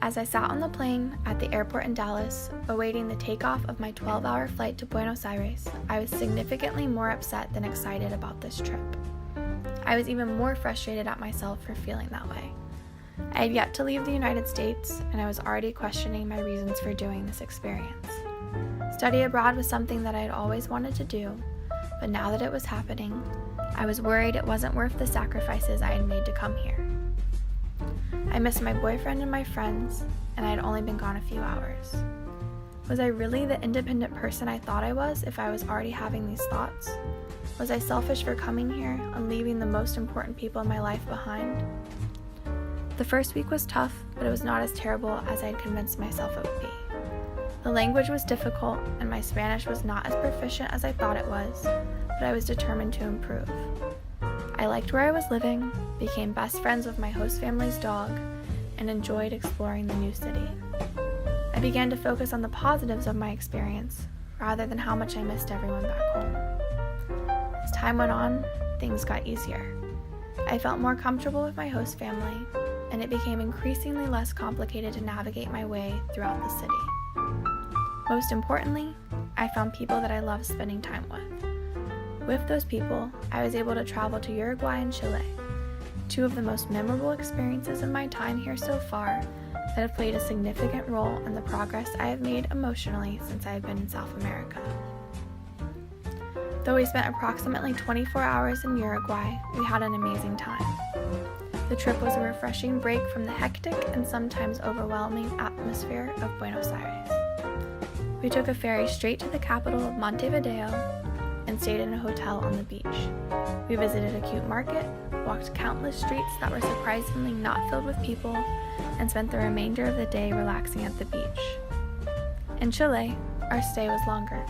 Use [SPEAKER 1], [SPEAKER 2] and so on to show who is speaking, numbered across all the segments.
[SPEAKER 1] As I sat on the plane at the airport in Dallas, awaiting the takeoff of my 12-hour flight to Buenos Aires, I was significantly more upset than excited about this trip. I was even more frustrated at myself for feeling that way. I had yet to leave the United States, and I was already questioning my reasons for doing this experience. Study abroad was something that I had always wanted to do, but now that it was happening, I was worried it wasn't worth the sacrifices I had made to come here. I missed my boyfriend and my friends, and I had only been gone a few hours. Was I really the independent person I thought I was if I was already having these thoughts? Was I selfish for coming here and leaving the most important people in my life behind? The first week was tough, but it was not as terrible as I had convinced myself it would be. The language was difficult, and my Spanish was not as proficient as I thought it was, but I was determined to improve. I liked where I was living, became best friends with my host family's dog, and enjoyed exploring the new city. I began to focus on the positives of my experience, rather than how much I missed everyone back home. As time went on, things got easier. I felt more comfortable with my host family, and it became increasingly less complicated to navigate my way throughout the city. Most importantly, I found people that I loved spending time with. With those people, I was able to travel to Uruguay and Chile, two of the most memorable experiences in my time here so far that have played a significant role in the progress I have made emotionally since I have been in South America. Though we spent approximately 24 hours in Uruguay, we had an amazing time. The trip was a refreshing break from the hectic and sometimes overwhelming atmosphere of Buenos Aires. We took a ferry straight to the capital of Montevideo and stayed in a hotel on the beach. We visited a cute market, walked countless streets that were surprisingly not filled with people, and spent the remainder of the day relaxing at the beach. In Chile, our stay was longer.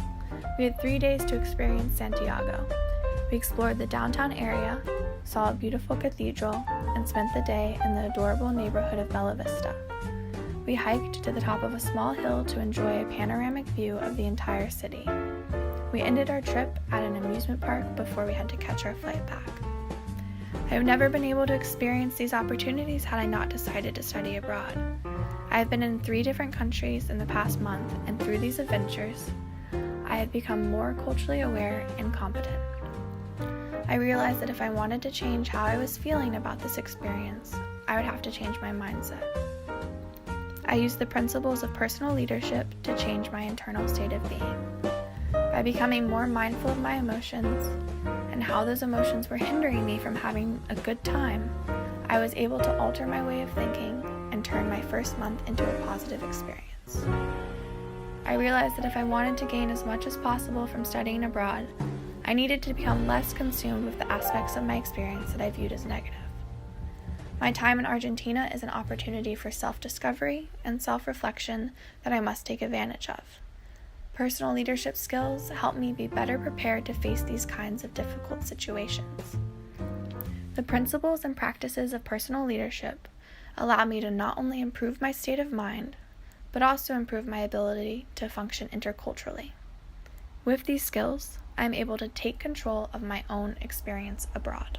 [SPEAKER 1] We had 3 days to experience Santiago. We explored the downtown area, saw a beautiful cathedral, and spent the day in the adorable neighborhood of Bella Vista. We hiked to the top of a small hill to enjoy a panoramic view of the entire city. We ended our trip at an amusement park before we had to catch our flight back. I have never been able to experience these opportunities had I not decided to study abroad. I have been in 3 different countries in the past month, and through these adventures, I have become more culturally aware and competent. I realized that if I wanted to change how I was feeling about this experience, I would have to change my mindset. I used the principles of personal leadership to change my internal state of being. By becoming more mindful of my emotions and how those emotions were hindering me from having a good time, I was able to alter my way of thinking and turn my first month into a positive experience. I realized that if I wanted to gain as much as possible from studying abroad, I needed to become less consumed with the aspects of my experience that I viewed as negative. My time in Argentina is an opportunity for self-discovery and self-reflection that I must take advantage of. Personal leadership skills help me be better prepared to face these kinds of difficult situations. The principles and practices of personal leadership allow me to not only improve my state of mind, but also improve my ability to function interculturally. With these skills, I am able to take control of my own experience abroad.